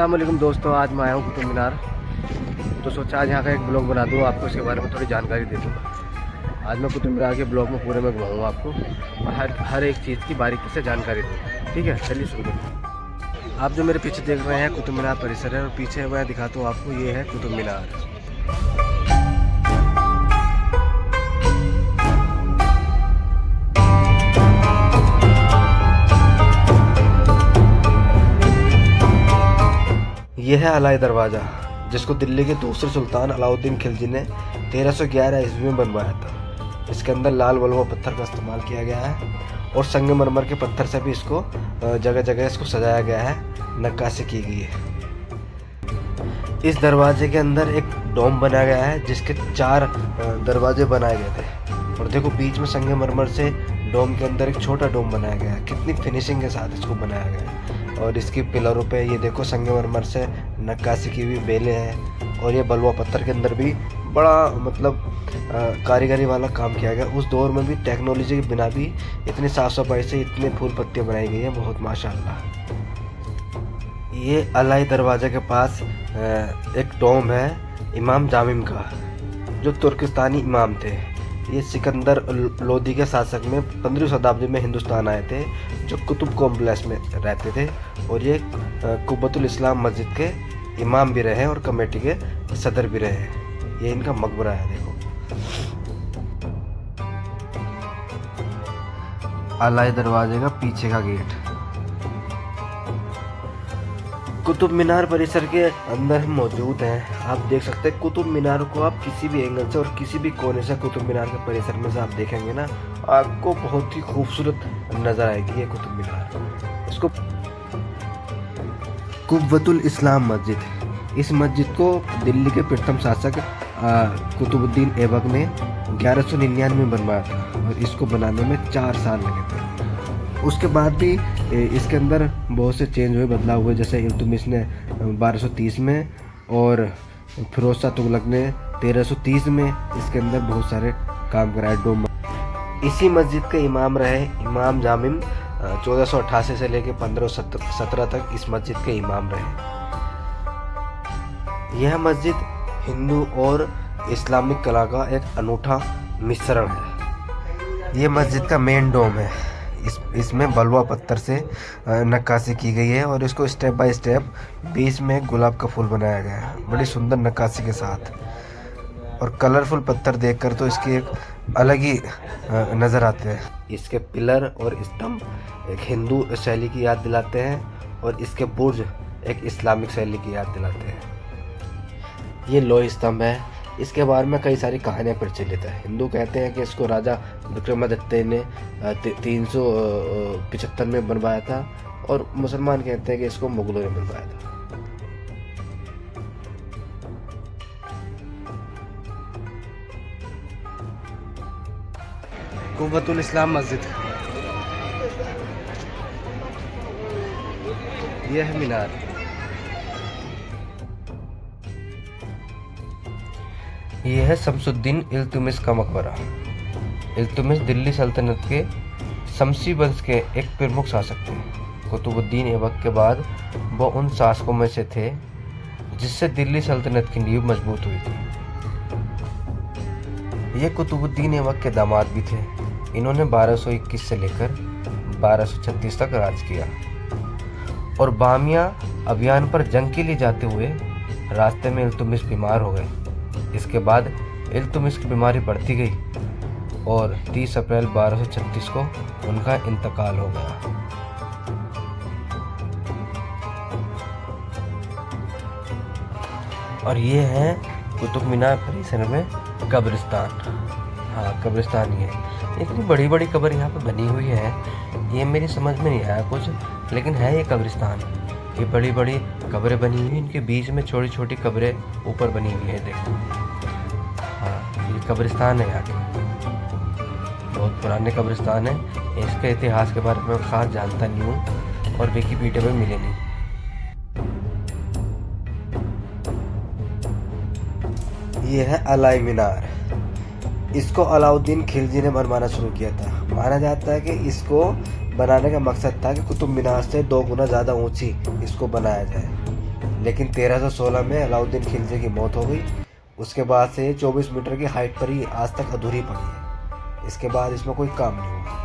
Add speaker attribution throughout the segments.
Speaker 1: अस्सलाम वालेकुम दोस्तों, आज मैं आया हूँ कुतुब मीनार। तो सोचा आज यहाँ का एक ब्लॉग बना दूँ, आपको इसके बारे में थोड़ी जानकारी दे दूँ। आज मैं कुतुब मीनार के ब्लॉग में पूरे में घुमाऊँगा आपको और हर एक चीज़ की बारीकी से जानकारी दूँ। ठीक है, चलिए शुरू करते। आप जो मेरे पीछे देख रहे हैं कुतुब मीनार परिसर है, और पीछे मैं दिखाता हूँ आपको, ये है कुतुब मीनार। यह है अलाई दरवाज़ा, जिसको दिल्ली के दूसरे सुल्तान अलाउद्दीन खिलजी ने 1311 ईस्वी में बनवाया था। इसके अंदर लाल बलुआ पत्थर का इस्तेमाल किया गया है और संगमरमर के पत्थर से भी इसको जगह जगह इसको सजाया गया है, नक्काशी की गई है। इस दरवाजे के अंदर एक डोम बनाया गया है, जिसके 4 दरवाजे बनाए गए थे। और देखो बीच में संगमरमर से डोम के अंदर एक छोटा डोम बनाया गया है। कितनी फिनिशिंग के साथ इसको बनाया गया है। और इसकी पिलरों पे ये देखो संगमरमर से नक्काशी की हुई बेलें हैं। और ये बलुआ पत्थर के अंदर भी बड़ा मतलब कारीगरी वाला काम किया गया। उस दौर में भी टेक्नोलॉजी के बिना भी इतनी साफ़ सफाई से इतने फूल पत्तियाँ बनाई गई हैं, बहुत माशाल्लाह। ये अलाई दरवाज़े के पास एक डोम है इमाम जामिम का, जो तुर्किस्तानी इमाम थे। ये सिकंदर लोदी के शासक में 15वीं शताब्दी में हिंदुस्तान आए थे, जो कुतुब कॉम्प्लेक्स में रहते थे। और ये कुब्बतुल इस्लाम मस्जिद के इमाम भी रहे और कमेटी के सदर भी रहे। ये इनका मकबरा है, देखो। अलाई दरवाजे का पीछे का गेट। कुतुब मीनार परिसर के अंदर हम मौजूद हैं। आप देख सकते हैं कुतुब मीनार को, आप किसी भी एंगल से और किसी भी कोने से कुतुब मीनार के परिसर में से आप देखेंगे ना, आपको बहुत ही खूबसूरत नज़र आएगी ये कुतुब मीनार। इसको कुब्बतुल इस्लाम मस्जिद, इस मस्जिद को दिल्ली के प्रथम शासक कुतुबुद्दीन ऐबक ने 1199 में बनवाया था और इसको बनाने में 4 साल लगे थे। उसके बाद भी इसके अंदर बहुत से चेंज हुए, बदलाव हुए। जैसे इल्तुतमिश ने 1230 में और फिरोज शाह तुगलक ने 1330 में इसके अंदर बहुत सारे काम कराए। डोम इसी मस्जिद के इमाम रहे इमाम जामिम, 1488 से लेकर 1517 तक इस मस्जिद के इमाम रहे। यह मस्जिद हिंदू और इस्लामिक कला का एक अनूठा मिश्रण है। ये मस्जिद का मेन डोम है। इसमें बलुआ पत्थर से नक्काशी की गई है और इसको स्टेप बाय स्टेप बीच में गुलाब का फूल बनाया गया है, बड़ी सुंदर नक्काशी के साथ। और कलरफुल पत्थर देखकर तो इसकी एक अलग ही नज़र आते हैं। इसके पिलर और स्तंभ एक हिंदू शैली की याद दिलाते हैं और इसके बुर्ज एक इस्लामिक शैली की याद दिलाते हैं। ये लोह स्तंभ है। इसके बारे में कई सारी कहानियाँ प्रचलित है। हिंदू कहते हैं कि इसको राजा विक्रमादित्य ने 375 में बनवाया था, और मुसलमान कहते हैं कि इसको मुगलों ने बनवाया था। कुब्बतुल इस्लाम मस्जिद, यह है मीनार। यह है शमसुद्दीन इल्तुतमिश का मकबरा। इल्तुतमिश दिल्ली सल्तनत के शमसी वंश के एक प्रमुख शासक थे। कुतुबुद्दीन ऐबक के बाद वो उन शासकों में से थे जिससे दिल्ली सल्तनत की नींव मजबूत हुई थी। ये कुतुबुद्दीन ऐबक के दामाद भी थे। इन्होंने 1221 से लेकर 1236 तक राज किया और बामिया अभियान पर जंग के लिए जाते हुए रास्ते में इल्तुतमिश बीमार हो गए। इसके बाद इल्तुतमिश की बीमारी बढ़ती गई और 30 अप्रैल 1236 को उनका इंतकाल हो गया। और ये है कुतुब मीनार परिसर में कब्रिस्तान। हाँ, कब्रिस्तान ये इतनी बड़ी बड़ी कब्र यहाँ पे बनी हुई है, ये मेरी समझ में नहीं आया कुछ, लेकिन है ये कब्रिस्तान। ये बड़ी बड़ी कब्रें बनी हुई, इनके बीच में छोटी छोटी कब्रें ऊपर बनी हुई है, देखो। हाँ, ये कब्रिस्तान है यहाँ के, बहुत पुराने कब्रिस्तान है। इसके इतिहास के बारे में मैं ख़ास जानता नहीं हूँ और विकिपीडिया में मिले नहीं। ये है अलाई मीनार। इसको अलाउद्दीन खिलजी ने बनवाना शुरू किया था। माना जाता है कि इसको बनाने का मकसद था कि कुतुब मीनार से 2 गुना ज़्यादा ऊंची इसको बनाया जाए। लेकिन 1316 में अलाउद्दीन खिलजी की मौत हो गई। उसके बाद से ये 24 मीटर की हाइट पर ही आज तक अधूरी पड़ी है। इसके बाद इसमें कोई काम नहीं हुआ।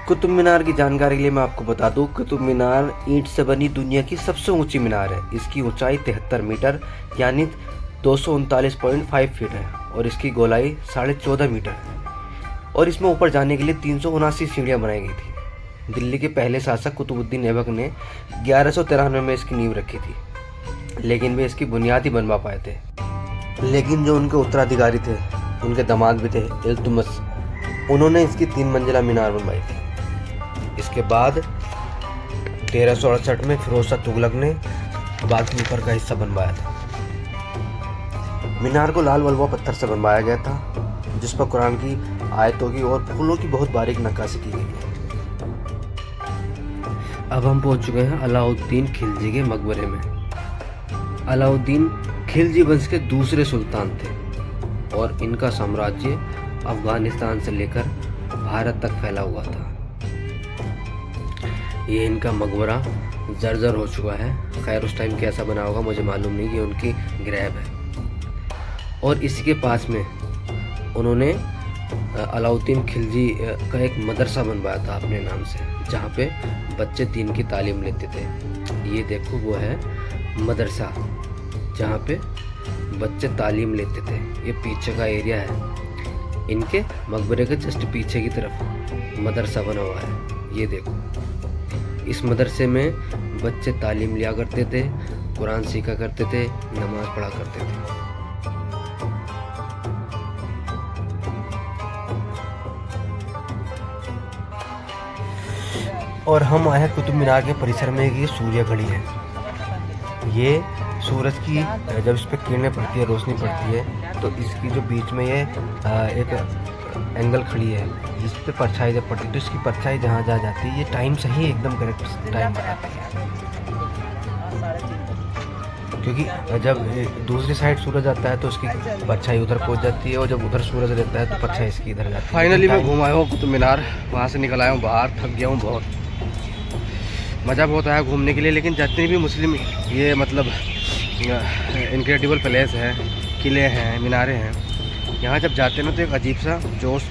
Speaker 1: कुतुब मीनार की जानकारी के लिए मैं आपको बता दूं, कुतुब मीनार ईंट से बनी दुनिया की सबसे ऊंची मीनार है। इसकी ऊंचाई 73 मीटर यानी 239.5 फीट है और इसकी गोलाई 14.5 मीटर है। और इसमें ऊपर जाने के लिए 379 सीढ़ियाँ बनाई गई थी। दिल्ली के पहले शासक कुतुबुद्दीन ऐबक ने 1193 में इसकी नींव रखी थी, लेकिन वे इसकी बुनियाद ही बनवा पाए थे। लेकिन जो उनके उत्तराधिकारी थे, उनके दामाद भी थे, इल्तुतमिश, उन्होंने इसकी 3 मंजिला मीनार बनवाई थी। इसके बाद 1368 में फिरोज शाह तुगलक ने बाकी ऊपर का हिस्सा बनवाया था। मीनार को लाल वलवा पत्थर से बनवाया गया था, जिस पर कुरान की आयतों की और फूलों की बहुत बारीक नक्काशी की गई है। अब हम पहुंच चुके हैं अलाउद्दीन खिलजी के मकबरे में। अलाउद्दीन खिलजी वंश के दूसरे सुल्तान थे और इनका साम्राज्य अफगानिस्तान से लेकर भारत तक फैला हुआ था। ये इनका मकबरा जर्जर हो चुका है। खैर उस टाइम कैसा बना होगा मुझे मालूम नहीं, ये उनकी ग्रैब है। और इसी के पास में उन्होंने अलाउद्दीन खिलजी का एक मदरसा बनवाया था अपने नाम से, जहाँ पे बच्चे दीन की तालीम लेते थे। ये देखो वो है मदरसा जहाँ पे बच्चे तालीम लेते थे। ये पीछे का एरिया है। इनके मकबरे के जस्ट पीछे की तरफ मदरसा बना हुआ है। ये देखो, इस मदरसे में बच्चे तालीम लिया करते थे, कुरान सीखा करते थे, नमाज पढ़ा करते थे। और हम आए हैं कुतुब मीनार के परिसर में। ये सूर्य घड़ी है। ये सूरज की जब इस पर किरणें पड़ती है, रोशनी पड़ती है, तो इसकी जो बीच में ये एक एंगल खड़ी है, जिस पे परछाई जब पड़ती है तो इसकी परछाई जहाँ जा जाती है, ये टाइम सही एकदम करेक्ट टाइम बताती है। क्योंकि जब दूसरी साइड सूरज आता है तो उसकी परछाई उधर पहुंच जाती है, और जब उधर सूरज रहता है तो परछाई इसकी इधर जाती है। फाइनली मैं घूम आया हूँ कुतुब मीनार। वहाँ से निकल आया हूँ बाहर, थक गया हूँ बहुत। मज़ा बहुत आया घूमने के लिए। लेकिन जितने भी मुस्लिम ये मतलब इनक्रेडिबल प्लेस है, किले हैं, मीनारें हैं, यहाँ जब जाते हैं ना तो एक अजीब सा जोश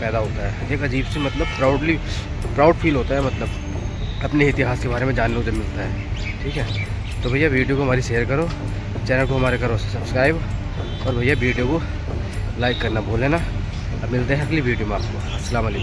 Speaker 1: पैदा होता है, एक अजीब सी मतलब प्राउड फील होता है, मतलब अपने इतिहास के बारे में जानने को मिलता है। ठीक है, तो भैया वीडियो को हमारी शेयर करो, चैनल को हमारे करो सब्सक्राइब, और भैया वीडियो को लाइक करना भूलें ना। अब मिलते हैं अगली वीडियो में आपको। अस्सलाम वालेकुम।